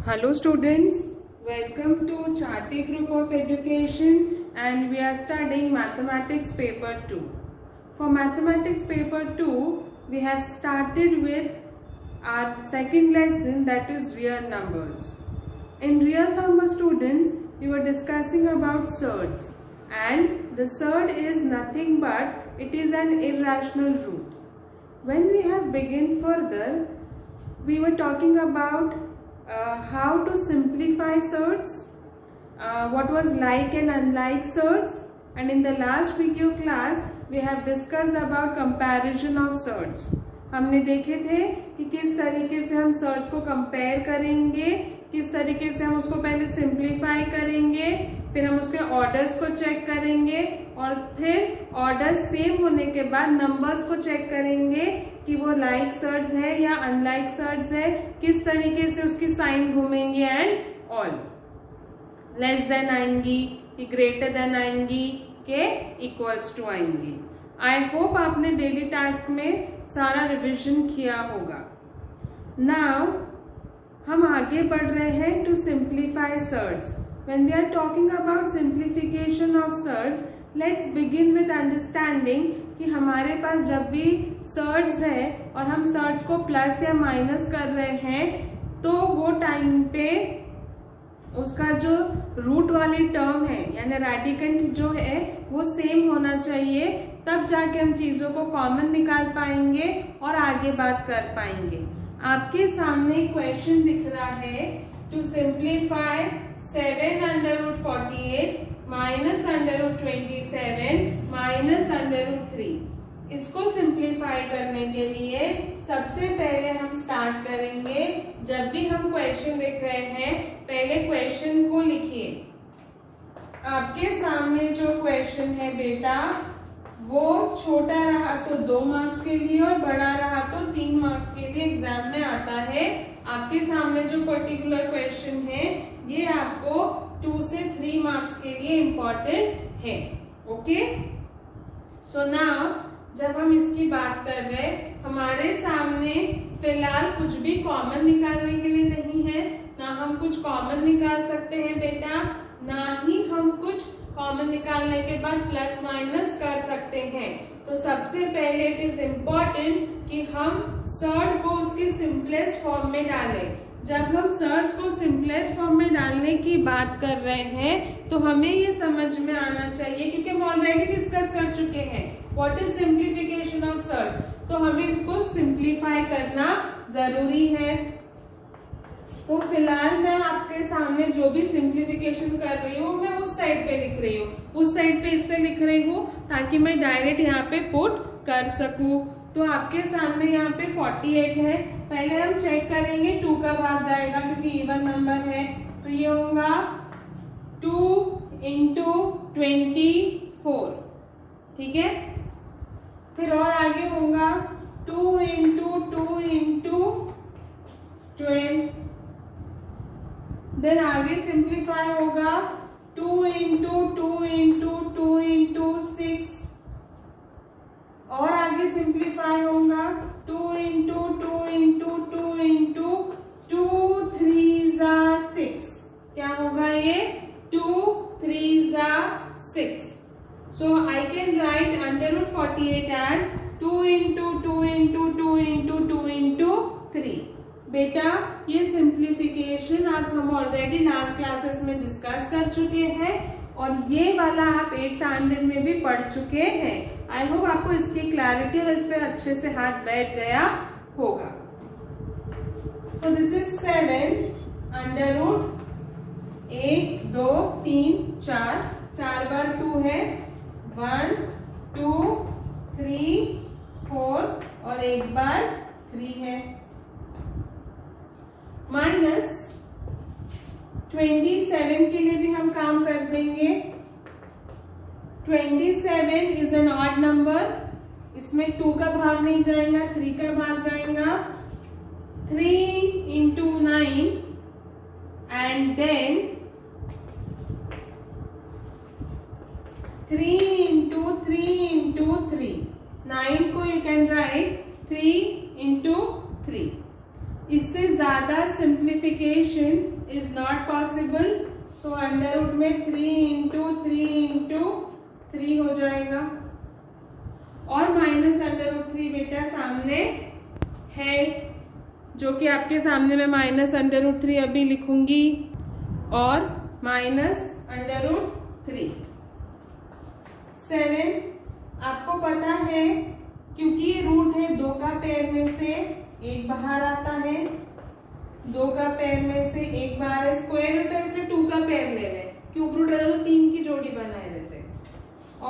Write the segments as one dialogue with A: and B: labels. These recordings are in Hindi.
A: Hello students, welcome to Charti Group of Education and we are studying Mathematics Paper 2. For Mathematics Paper 2, we have started with our second lesson, that is real numbers. In real number students, we were discussing about surds, and the surd is nothing but it is an irrational root. When we have begun further, we were talking about how to simplify surds, what was like and unlike surds, and in the last video class we have discussed about comparison of surds. हमने देखे थे कि किस तरीके से हम सर्ड्स को कंपेयर करेंगे, किस तरीके से हम उसको पहले सिंप्लीफाई करेंगे, फिर हम उसके ऑर्डर्स को चेक करेंगे और फिर ऑर्डर सेम होने के बाद नंबर्स को चेक करेंगे कि वो लाइक सर्ड्स है या अनलाइक सर्ड्स है, किस तरीके से उसकी साइन घूमेंगे एंड ऑल. लेस देन आएंगी कि ग्रेटर देन आएंगी के इक्वल्स टू आएंगी. आई होप आपने डेली टास्क में सारा रिविजन किया होगा. नाउ हम आगे बढ़ रहे हैं to simplify surds. When we are talking about simplification of surds, let's begin with understanding कि हमारे पास जब भी सर्ड्स है और हम सर्ड्स को प्लस या माइनस कर रहे हैं तो वो टाइम पे उसका जो रूट वाली टर्म है यानी रेडिकेंट जो है वो सेम होना चाहिए, तब जाके हम चीजों को कॉमन निकाल पाएंगे और आगे बात कर पाएंगे. आपके सामने क्वेश्चन दिख रहा है to simplify 7 under root 48 minus under root 27 minus under root 3. इसको सिंप्लीफाई करने के लिए सबसे पहले हम स्टार्ट करेंगे. जब भी हम क्वेश्चन देख रहे हैं पहले क्वेश्चन को लिखिए. आपके सामने जो क्वेश्चन है बेटा वो छोटा रहा तो 2 मार्क्स के लिए और बड़ा रहा तो 3 मार्क्स के लिए एग्जाम में आता है. आपके सामने जो पर्टिकुलर क्वेश्चन है ये आपको 2 से 3 मार्क्स के लिए इम्पोर्टेंट है. ओके, सो नाउ जब हम इसकी बात कर रहे हैं हमारे सामने फिलहाल कुछ भी कॉमन निकालने के लिए नहीं है. ना हम कुछ कॉमन निकाल सकते हैं बेटा, ना ही हम कुछ कॉमन निकालने के बाद प्लस माइनस कर सकते हैं. तो सबसे पहले इट इज इम्पोर्टेंट कि हम सर्ड को उसके सिंपलेस्ट फॉर्म में डालें. जब हम सर्ड्स को सिंपलेस्ट फॉर्म में डालने की बात कर रहे हैं तो हमें ये समझ में आना चाहिए, क्योंकि हम ऑलरेडी डिस्कस कर चुके हैं what is simplification of surd, तो हमें इसको सिंप्लीफाई करना जरूरी है. तो फिलहाल मैं आपके सामने जो भी सिंप्लीफिकेशन कर रही हूँ मैं उस साइड पे लिख रही हूँ, उस साइड पे इसलिए लिख रही हूँ ताकि मैं डायरेक्ट यहाँ पे पुट कर सकूँ. तो आपके सामने यहाँ पे 48 है. पहले हम चेक करेंगे 2 का भाग जाएगा क्योंकि इवन नंबर है, तो ये होगा 2 into 24. ठीक है, फिर और आगे होगा 2 into 2 into 12. देन आगे सिंप्लीफाई होगा 2 into 2 into 2 into 6. और आगे सिंप्लीफाई होगा 2 into 2 into 2 into 2 3s are 6. क्या होगा ये 2 3s are 6. So I can write under root 48 as 2 into 2 into 2 into 2 into 3. बेटा ये सिंप्लीफिकेशन आप हम ऑलरेडी लास्ट क्लासेस में डिस्कस कर चुके हैं और ये वाला आप 8th स्टैंडर्ड में भी पढ़ चुके हैं. आई होप आपको इसकी क्लैरिटी और इस पे अच्छे से हाथ बैठ गया होगा. So this is 7 under root 1 2 3 4 4 बार 2 है 1 2 3 4 और 1 बार 3 है. माइनस 27 के लिए भी हम काम कर देंगे. 27 इज एन ऑड नंबर, इसमें 2 का भाग नहीं जाएगा 3 का भाग जाएगा. 3 into 9 and then 3 into 3 into 3. 9 को you can write 3 into 3. इससे ज्यादा सिंप्लीफिकेशन इज नॉट पॉसिबल, तो अंडर रूट में 3 हो जाएगा, और माइनस अंडर रूट 3 बेटा सामने है, जो कि आपके सामने मैं माइनस अंडर रूट 3 अभी लिखूंगी, और माइनस अंडर रूट 3। 7 आपको पता है, क्योंकि ये रूट है 2 का पेयर में से एक बाहर आता है, 2 का पेयर में से एक बाहर है, स्क्वायर रूट है इसलिए 2 का पेयर ले लें, क्यूब रूट है तो 3 की जोड़ी बनाए रहते हैं,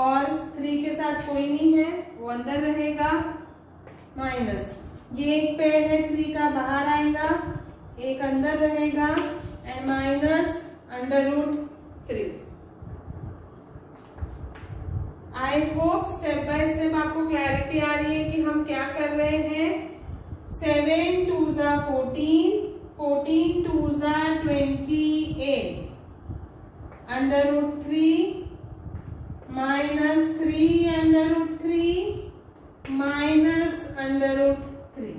A: और 3 के साथ कोई नहीं है वो अंदर रहेगा, माइनस ये एक पेयर है 3 का बाहर आएगा, एक अंदर रहेगा, and minus under root 3। I hope step by step आपको क्लैरिटी आ रही है कि हम क्या कर रहे हैं। 7 2 ज़ा 14, 14 2 ज़ा 28, under root 3 minus 3 under root 3 minus under root 3।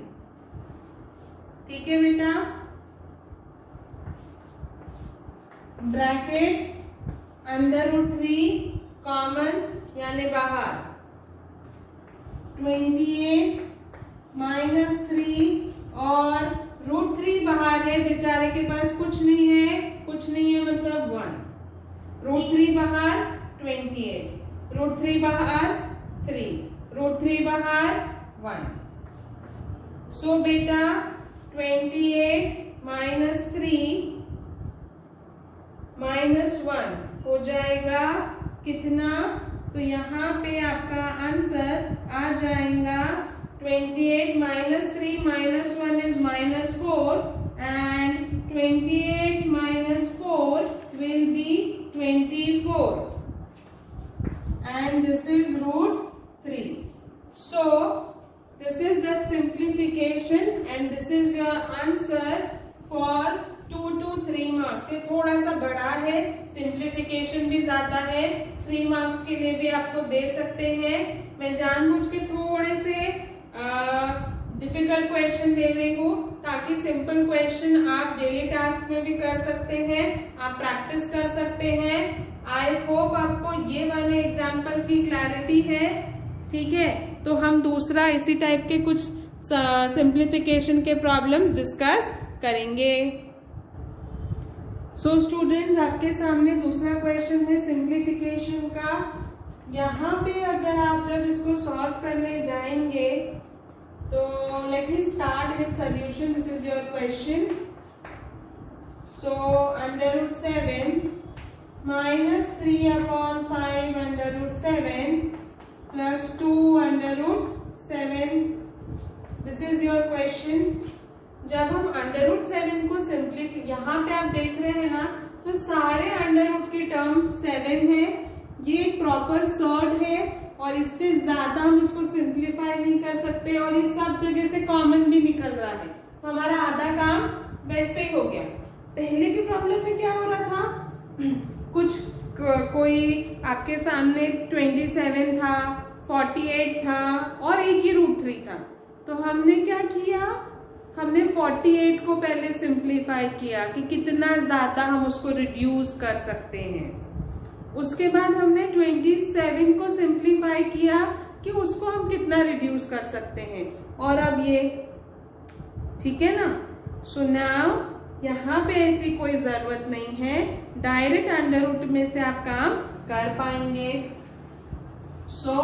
A: ठीक है बेटा, ब्रैकेट अंडर रूट 3 कॉमन यानी बाहर, 28 माइनस 3 और रूट 3 बाहर है, बेचारे के पास कुछ नहीं है, कुछ नहीं है मतलब 1, रूट 3 बाहर 28, रूट 3 बाहर 3, रूट 3 बाहर 1। सो बेटा 28 माइनस 3 माइनस 1 हो जाएगा कितना, तो यहाँ पे आपका आंसर आ जाएगा 28 minus 3 minus 1 is minus 4 and 28 minus 4 will be 24 and this is root 3. So this is the simplification and this is your answer for 2 to 3 marks. ये थोड़ा सा बड़ा है, सिंप्लीफिकेशन भी ज्यादा है, 3 मार्क्स के लिए भी आपको दे सकते हैं। मैं जानबूझ के थोड़े से डिफिकल्ट क्वेश्चन दे रही हूँ ताकि सिंपल क्वेश्चन आप डेली टास्क में भी कर सकते हैं, आप प्रैक्टिस कर सकते हैं। आई होप आपको ये वाले एग्जाम्पल की क्लैरिटी है। ठीक है, तो हम दूसरा इसी टाइप के कुछ सिंप्लीफिकेशन के प्रॉब्लम्स डिस्कस करेंगे। सो स्टूडेंट्स, आपके सामने दूसरा क्वेश्चन है सिंप्लीफिकेशन का। यहाँ पे अगर आप जब इसको सॉल्व करने जाएंगे तो let me start with solution. This is your question. So under root 7 minus 3/5 under root 7 plus 2 under root 7। This is your question. जब हम अंडर रूट 7 को सिंप्लीफाई, यहाँ पे आप देख रहे हैं ना, तो सारे अंडर रूट की टर्म 7 है, ये प्रॉपर सर्ड है और इससे ज्यादा हम इसको सिंप्लीफाई नहीं कर सकते और इस सब जगह से कॉमन भी निकल रहा है, तो हमारा आधा काम वैसे ही हो गया। पहले की प्रॉब्लम में क्या हो रहा था, कोई आपके सामने 27 था, 48 था और एक ही रूट 3 था, तो हमने क्या किया, हमने 48 को पहले सिंप्लीफाई किया कि कितना ज्यादा हम उसको रिड्यूस कर सकते हैं। उसके बाद हमने 27 को सिंप्लीफाई किया कि उसको हम कितना रिड्यूस कर सकते हैं, और अब ये, ठीक है ना। सो नाउ यहाँ पे ऐसी कोई जरूरत नहीं है, डायरेक्ट अंडर रूट में से आप काम कर पाएंगे। सो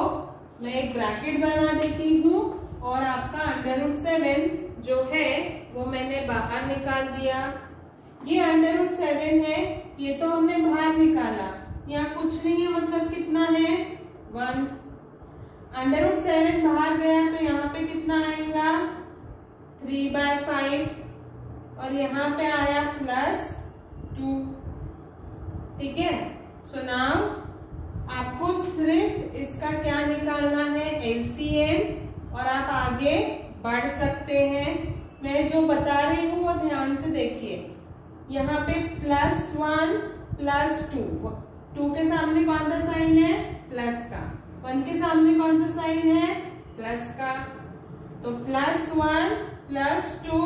A: मैं एक ब्रैकेट बना देती हूँ और आपका अंडर रूट 7 जो है वो मैंने बाहर निकाल दिया। ये अंडर रूट 7 है, ये तो हमने बाहर निकाला, यहाँ कुछ नहीं है मतलब कितना है 1। अंडर रूट 7 बाहर गया तो यहाँ पे कितना आएगा 3/5 और यहाँ पे आया +2। ठीक है, सो नाउ आपको सिर्फ इसका क्या निकालना है, LCM, और आप आगे बढ़ सकते हैं। मैं जो बता रही हूँ वो ध्यान से देखिए। यहाँ पे +1 +2, 2 के सामने कौन सा साइन है, प्लस का, 1 के सामने कौन सा साइन है, प्लस का, तो +1 +2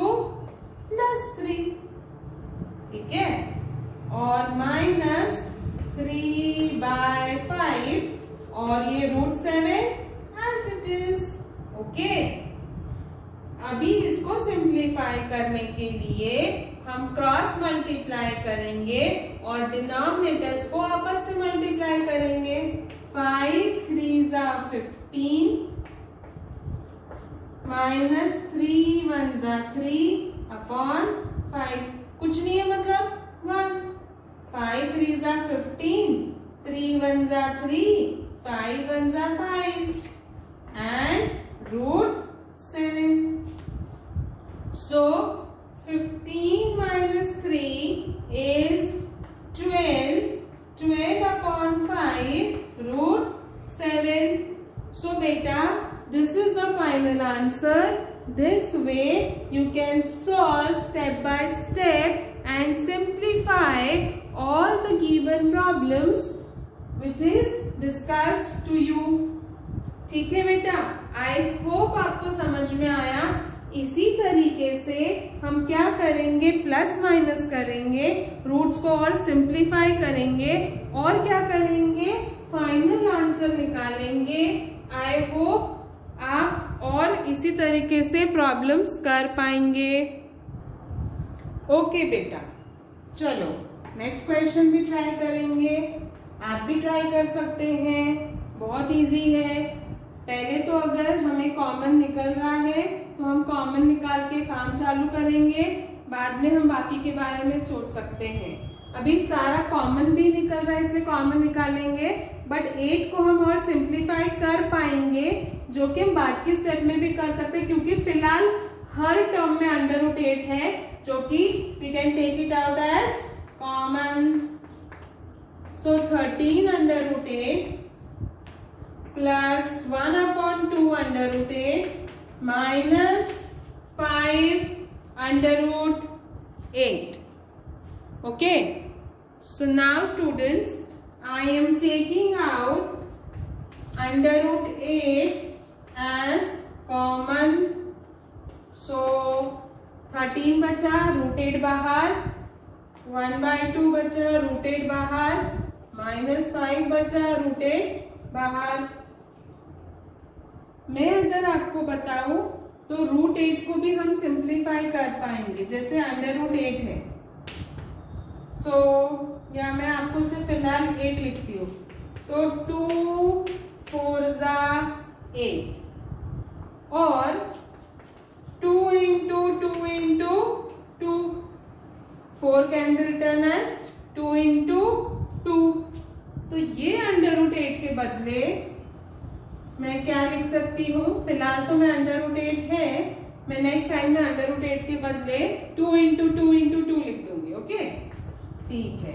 A: +3, ठीक है, और -3/5 और ये √7 as it is, ओके। अभी इसको सिंप्लीफाई करने के लिए हम क्रॉस मल्टीप्लाई करेंगे और डिनोमिनेटर्स को आपस से मल्टीप्लाई करेंगे। 5 3 15 -3 1 3 अपॉन 5, कुछ नहीं है मतलब 1। 5 3 15, 3 1 3, 5 1 5 and √7. So 15 minus 3 is 12. 12 upon 5 √7. So beta, this is the final answer. This way you can solve step by step and simplify all the given problems which is discussed to you. ठीक है बेटा, आई होप आपको समझ में आया। इसी तरीके से हम क्या करेंगे, प्लस माइनस करेंगे, रूट्स को और सिंप्लीफाई करेंगे और क्या करेंगे, फाइनल आंसर निकालेंगे। आई होप आप और इसी तरीके से प्रॉब्लम्स कर पाएंगे। ओके बेटा, चलो नेक्स्ट क्वेश्चन भी ट्राई करेंगे। आप भी ट्राई कर सकते हैं, बहुत इजी है। पहले तो अगर हमें कॉमन निकल रहा है तो हम कॉमन निकाल के काम चालू करेंगे, बाद में हम बाकी के बारे में सोच सकते हैं। अभी सारा कॉमन भी निकल रहा है इसलिए कॉमन निकालेंगे, बट 8 को हम और सिंप्लीफाई कर पाएंगे, जो कि हम बाद के स्टेप में भी कर सकते हैं, क्योंकि फिलहाल हर टर्म में √8 है, जो कि we can take it out as common. So 13 √8 plus 1 upon 2 √8 minus 5 √8. Okay. So now students, I am taking out √8 as common. So 13 बचा, √8 बाहर, 1/2 बचा, √8 बाहर, -5 बचा, √8 बाहर। मैं अगर आपको बताऊं तो √8 को भी हम सिंप्लीफाई कर पाएंगे, जैसे √8 है। सो या मैं आपको सिर्फ फिलहाल 8 लिखती हूँ, तो 2 4 8 और 2 into 2 into 2, 4 can be written as 2 into 2। तो ये √8 के बदले मैं क्या लिख सकती हूँ, फिलहाल तो मैं √8 है, मैं नेक्स्ट टाइम में √8 के बदले 2 into 2 into 2 लिख दूंगी। ओके, ठीक है।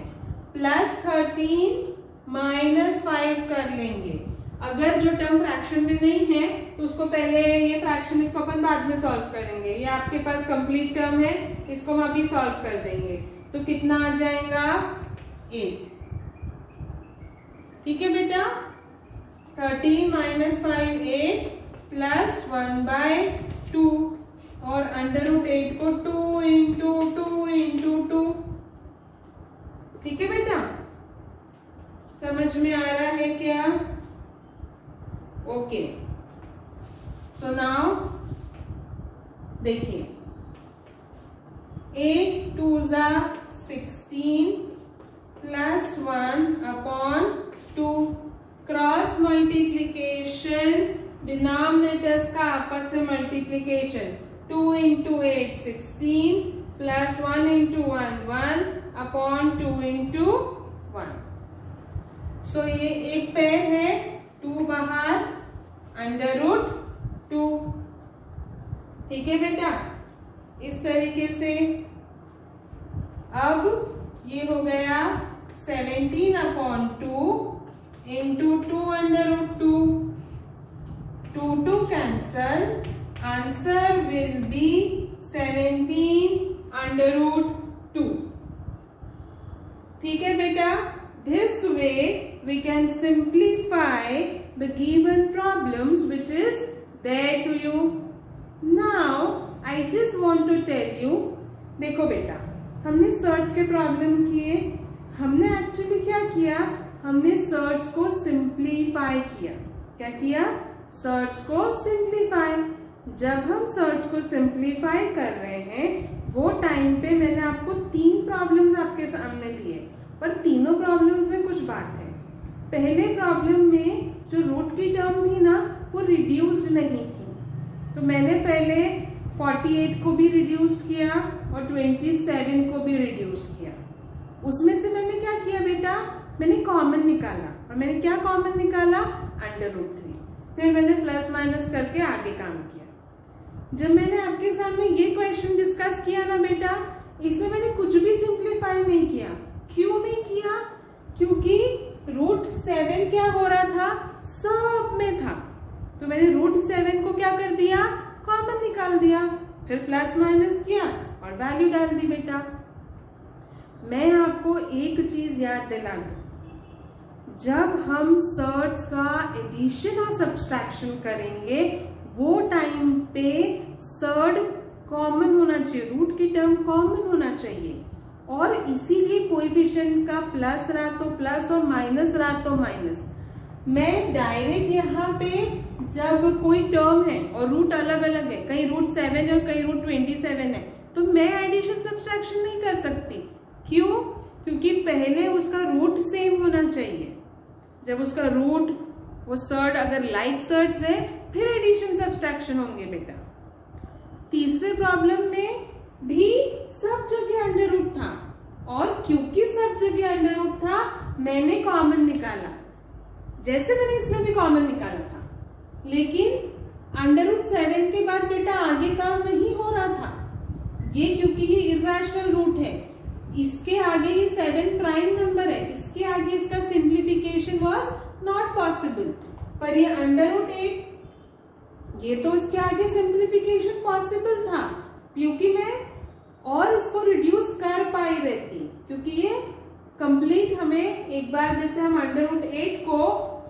A: +13 -5 कर लेंगे। अगर जो टर्म फ्रैक्शन में नहीं है तो उसको पहले, ये फ्रैक्शन इसको अपन बाद में सॉल्व करेंगे। ये आपके पास कंप्लीट टर्म है, इसको हम अभी सॉल्व कर देंगे। तो कितना आ जाएगा, 8। ठीक है बेटा, 13 - 5 8 प्लस 1/2 और √8 को 2 into 2 into 2। ठीक है बेटा, समझ में आ रहा है क्या? ओके, सो नाउ देखिए, 8 2 16 plus 1 upon 2, cross multiplication, denominators का आपस में multiplication, 2 into 8 16 plus 1 into 1 1 upon 2 into 1। सो ये एक पेयर है, 2 बाहर, √2। ठीक है बेटा, इस तरीके से अब ये हो गया 17/2 into 2 √2, 2 cancel, answer will be 17/2। ठीक है बेटा, this way we can simplify the given problems which is there to you. Now I just want to tell you देखो बेटा, हमने सर्च के प्रॉब्लम किए, हमने एक्चुअली क्या किया, हमने सर्च को सिंप्लीफाई किया। क्या किया? सर्च को सिंप्लीफाई। जब हम सर्च को सिंप्लीफाई कर रहे हैं वो टाइम पे मैंने आपको 3 प्रॉब्लम्स आपके सामने लिए, पर तीनों प्रॉब्लम्स में कुछ बात है। पहले प्रॉब्लम में जो रूट की टर्म थी ना वो रिड्यूस्ड नहीं थी, तो मैंने पहले 48 को भी रिड्यूस्ड किया और 27 को भी रिड्यूस किया। उसमें से मैंने क्या किया बेटा, मैंने कॉमन निकाला, और मैंने क्या कॉमन निकाला, √3। फिर मैंने प्लस माइनस करके आगे काम किया। जब मैंने आपके सामने ये क्वेश्चन डिस्कस किया ना बेटा, इसमें मैंने कुछ भी सिंप्लीफाई नहीं किया। क्यों नहीं किया? क्योंकि √7 क्या हो रहा था, सब में था, तो मैंने √7 को क्या कर दिया, कॉमन निकाल दिया, फिर प्लस माइनस किया और वैल्यू डाल दी। बेटा मैं आपको एक चीज याद दिला दूं, जब हम सर्च का एडिशन और सब्सट्रैक्शन करेंगे वो टाइम पे सर्ड कॉमन होना चाहिए, रूट की टर्म कॉमन होना चाहिए, और इसीलिए कोएफिशिएंट का प्लस रहा तो प्लस और माइनस रहा तो माइनस। मैं डायरेक्ट यहाँ पे जब कोई टर्म है और रूट अलग अलग है, कहीं √7 है और कहीं √27 है, तो मैं एडिशन सब्सट्रैक्शन नहीं कर सकती। क्यों? क्योंकि पहले उसका रूट सेम होना चाहिए। जब उसका रूट वो सर्ड अगर लाइक सर्ड्स है फिर एडिशन सब्सट्रैक्शन होंगे बेटा। तीसरे प्रॉब्लम में भी सब जगह अंडर रूट था, और क्योंकि सब जगह अंडर रूट था मैंने कॉमन निकाला, जैसे मैंने इसमें भी कॉमन निकाला था, लेकिन √7 के बाद बेटा आगे काम नहीं हो रहा था। ये क्योंकि ये इर्रेशनल रूट है, इसके आगे ये 7 प्राइम नंबर है, इसके आगे इसका सिंप्लीफिकेशन वाज नॉट पॉसिबल। पर ये √8 ये तो इसके आगे सिंप्लीफिकेशन पॉसिबल था, क्योंकि मैं और इसको रिड्यूस कर पाई रहती, क्योंकि ये कंप्लीट हमें एक बार जैसे हम √8 को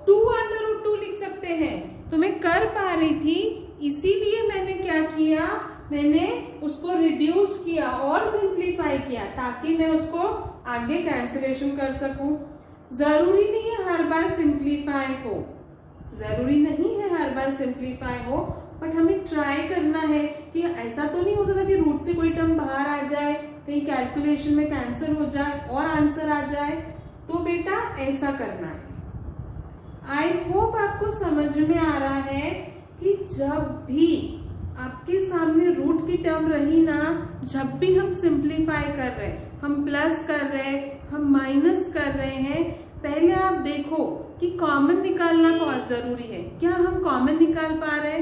A: 2 लिख सकते हैं, तो मैं कर पा रही थी, इसीलिए मैंने क्या किया, मैंने उसको रिड्यूस किया और सिंप्लीफाई किया ताकि मैं उसको आगे कैंसिलेशन कर सकूं। जरूरी नहीं है हर बार सिंप्लीफाई हो, जरूरी नहीं है हर बार सिंप्लीफाई हो, बट हमें ट्राई करना है कि ऐसा तो नहीं होता था कि रूट से कोई टर्म बाहर आ जाए, कहीं कैलकुलेशन में कैंसिल हो जाए और आंसर आ जाए, तो बेटा ऐसा करना है। आई होप आपको समझ में आ रहा है कि जब भी आपके सामने रूट की टर्म रही ना, जब भी हम सिंप्लीफाई कर रहे हैं, हम प्लस कर रहे हैं, हम माइनस कर रहे हैं, पहले आप देखो कि कॉमन निकालना बहुत जरूरी है। क्या हम कॉमन निकाल पा रहे?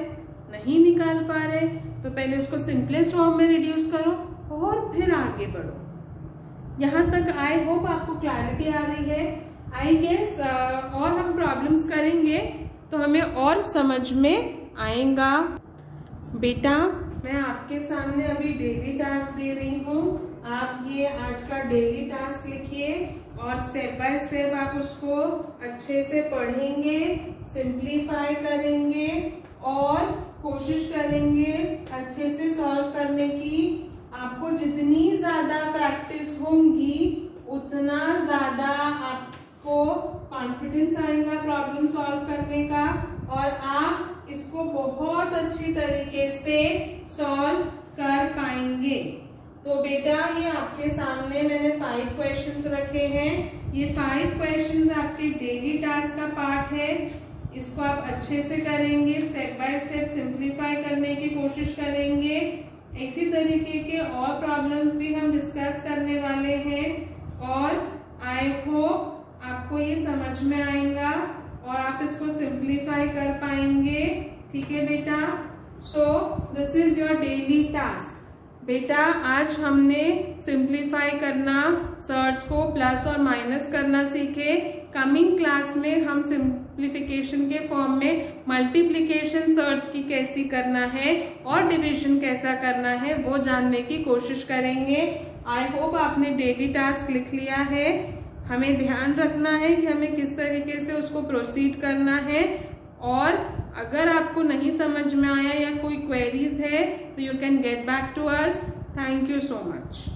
A: नहीं निकाल पा रहे, तो पहले उसको सिंपलेस्ट फॉर्म में रिड्यूस करो और फिर आगे बढ़ो। यहाँ तक आई होप आपको क्लैरिटी आ रही है। आई गेस और हम प्रॉब्लम्स करेंगे तो हमें और समझ में आएगा। बेटा मैं आपके सामने अभी डेली टास्क दे रही हूँ, आप ये आज का डेली टास्क लिखिए और स्टेप बाय स्टेप आप उसको अच्छे से पढ़ेंगे, सिंप्लीफाई करेंगे और कोशिश करेंगे अच्छे से सॉल्व करने की। आपको जितनी ज्यादा प्रैक्टिस होगी उतना ज्यादा आपको कॉन्फिडेंस आएगा प्रॉब्लम सॉल्व करने का, और आप इसको बहुत अच्छी तरीके से सॉल्व कर पाएंगे। तो बेटा ये आपके सामने मैंने 5 क्वेश्चंस रखे हैं। ये 5 क्वेश्चंस आपके डेली टास्क का पार्ट है। इसको आप अच्छे से करेंगे, स्टेप बाय स्टेप सिंप्लीफाई करने की कोशिश करेंगे। इसी तरीके के और प्रॉब्लम्स भी हम डिस्कस करने वाले हैं, और आई होप आपको ये समझ में आएगा और आप इसको सिंप्लीफाई कर पाएंगे। ठीक है बेटा, सो this is your daily task. बेटा आज हमने सिंप्लीफाई करना, सर्च को प्लस और माइनस करना सीखे। कमिंग क्लास में हम सिंप्लीफिकेशन के फॉर्म में मल्टीप्लिकेशन सर्च की कैसी करना है और डिवीजन कैसा करना है वो जानने की कोशिश करेंगे। आई होप आपने डेली टास्क लिख लिया है। हमें ध्यान रखना है कि हमें किस तरीके से उसको प्रोसीड करना है, और अगर आपको नहीं समझ में आया या कोई क्वेरीज है तो you can get back to us. Thank you so much.